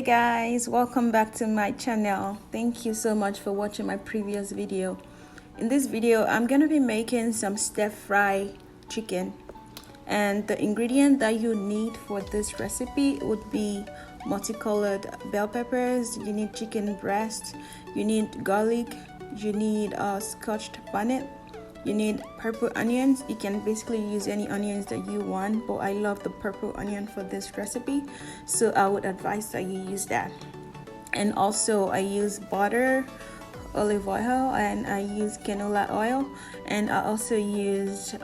Hey guys, welcome back to my channel. Thank you so much for watching my previous video. In this video, I'm gonna be making some stir-fry chicken, and the ingredient that you need for this recipe would be multicolored bell peppers. You need chicken breast, you need garlic, you need Scotch bonnet, you need purple onions. You can basically use any onions that you want, but I love the purple onion for this recipe, so I would advise that you use that. And also I use butter, olive oil, and I use canola oil, and I also use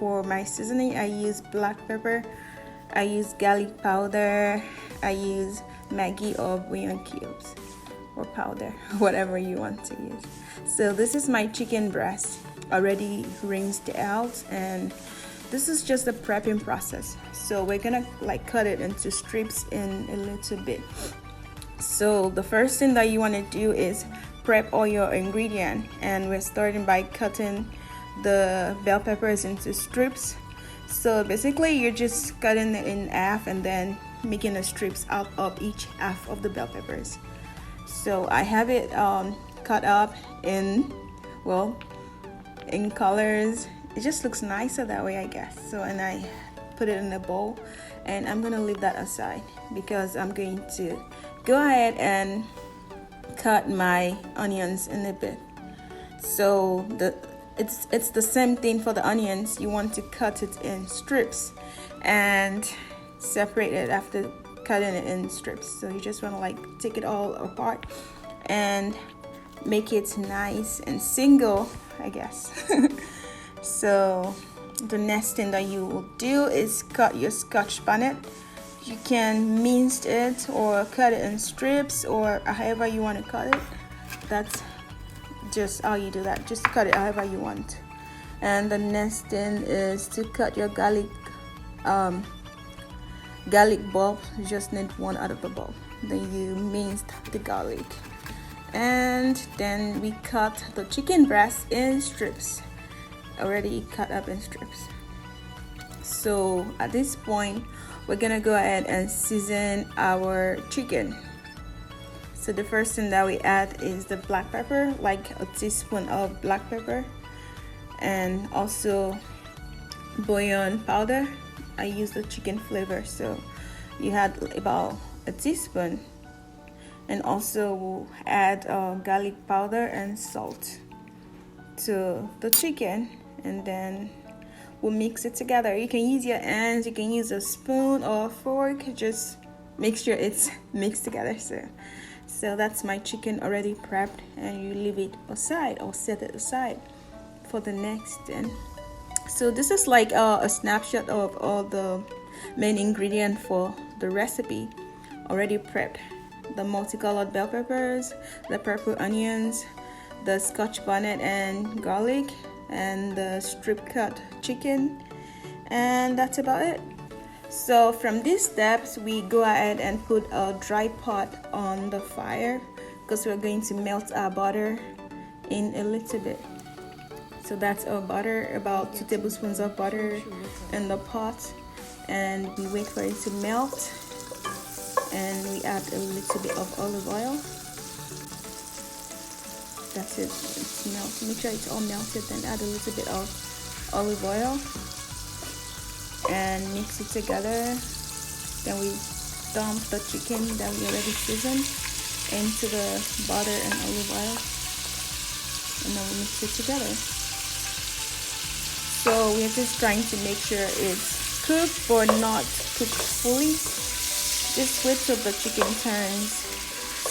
for my seasoning I use black pepper, I use garlic powder, I use Maggi or bouillon cubes or powder, whatever you want to use. So this is my chicken breast already rinsed out, and this is just the prepping process. So we're gonna cut it into strips in a little bit. So the first thing that you want to do is prep all your ingredient, and we're starting by cutting the bell peppers into strips. So basically you're just cutting it in half and then making the strips out of each half of the bell peppers. So I have it cut up in colors. It just looks nicer that way, I guess. So, and I put it in a bowl, and I'm gonna leave that aside because I'm going to go ahead and cut my onions in a bit. So it's the same thing for the onions. You want to cut it in strips and separate it after cutting it in strips. So you just want to take it all apart and make it nice and single, I guess. So the next thing that you will do is cut your Scotch bonnet. You can mince it or cut it in strips or however you want to cut it. That's just how you do that. Just cut it however you want. And the next thing is to cut your garlic bulb. You just need one out of the bulb. Then you minced the garlic, and then we cut the chicken breast in strips, already cut up in strips. So at this point we're gonna go ahead and season our chicken. So the first thing that we add is the black pepper, like a teaspoon of black pepper, and also bouillon powder. I use the chicken flavor, so you add about a teaspoon, and also we'll add garlic powder and salt to the chicken, and then we'll mix it together. You can use your hands, you can use a spoon or a fork, just make sure it's mixed together. So that's my chicken already prepped, and you leave it aside or set it aside for the next thing. So this is like a snapshot of all the main ingredient for the recipe already prepped: the multicolored bell peppers, the purple onions, the Scotch bonnet and garlic, and the strip cut chicken, and that's about it. So from these steps we go ahead and put a dry pot on the fire because we're going to melt our butter in a little bit. So that's our butter, about 2 tablespoons of butter in the pot, and we wait for it to melt, and we add a little bit of olive oil. That's it, it's melted. Make sure it's all melted, then add a little bit of olive oil and mix it together. Then we dump the chicken that we already seasoned into the butter and olive oil, and then we mix it together. So we're just trying to make sure it's cooked but not cooked fully. Just wait till the chicken turns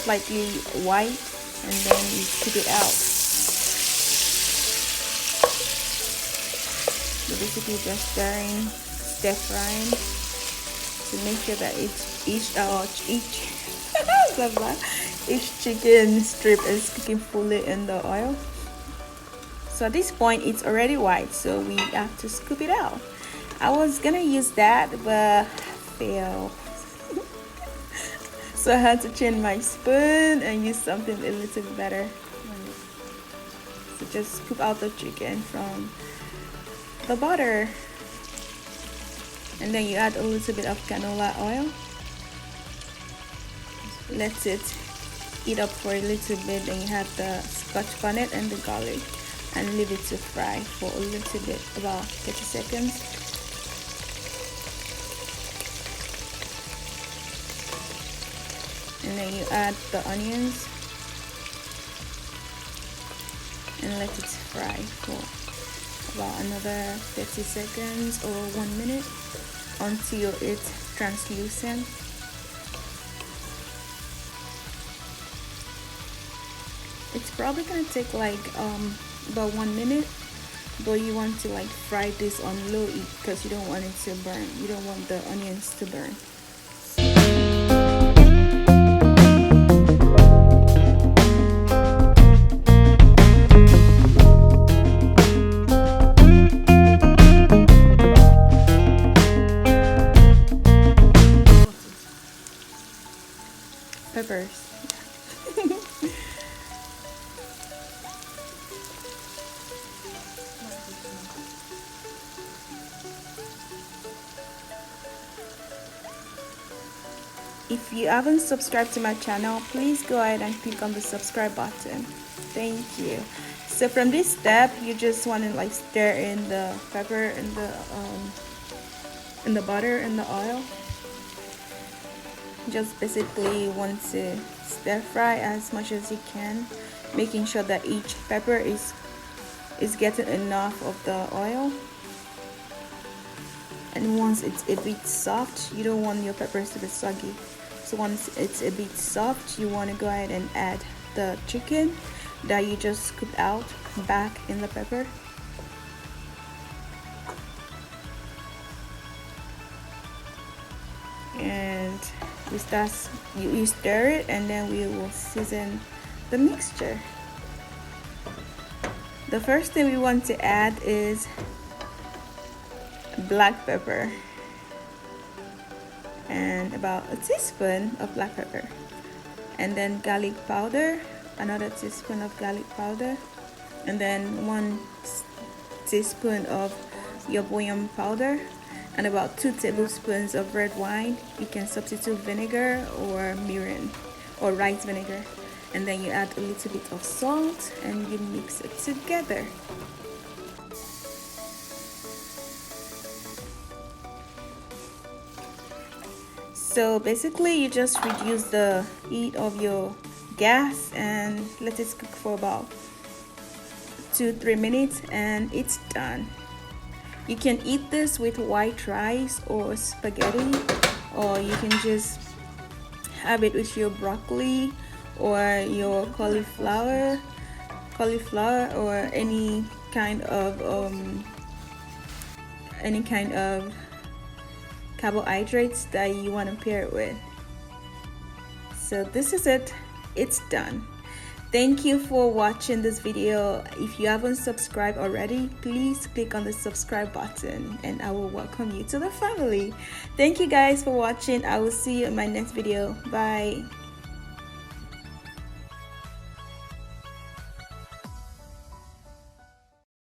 slightly white, and then you scoop it out. So basically just stir frying to make sure that each chicken strip is cooking fully in the oil. So at this point it's already white, so we have to scoop it out. I was gonna use that but failed. So I had to change my spoon and use something a little bit better. So just scoop out the chicken from the butter, and then you add a little bit of canola oil, let it heat up for a little bit. Then you have the Scotch bonnet and the garlic, and leave it to fry for a little bit, about 30 seconds. And then you add the onions and let it fry for about another 30 seconds or 1 minute until it's translucent. It's probably gonna take like about 1 minute, but you want to like fry this on low heat because you don't want it to burn. You don't want the onions to burn. Peppers. If you haven't subscribed to my channel, please go ahead and click on the subscribe button. Thank you. So from this step, you just want to like stir in the pepper and the butter and the oil. Just basically want to stir fry as much as you can, making sure that each pepper is getting enough of the oil. And once it's a bit soft, you don't want your peppers to be soggy. So once it's a bit soft, you want to go ahead and add the chicken that you just scooped out back in the pepper. And you stir it, and then we will season the mixture. The first thing we want to add is black pepper, and about a teaspoon of black pepper, and then garlic powder, another teaspoon of garlic powder, and then 1 teaspoon of your bouillon powder, and about 2 tablespoons of red wine. You can substitute vinegar or mirin or rice vinegar, and then you add a little bit of salt and you mix it together. So basically you just reduce the heat of your gas and let it cook for about 2-3 minutes, and it's done. You can eat this with white rice or spaghetti, or you can just have it with your broccoli or your cauliflower, or any kind of carbohydrates that you want to pair it with. So this is it. It's done. Thank you for watching this video. If you haven't subscribed already, please click on the subscribe button and I will welcome you to the family. Thank you guys for watching. I will see you in my next video. Bye.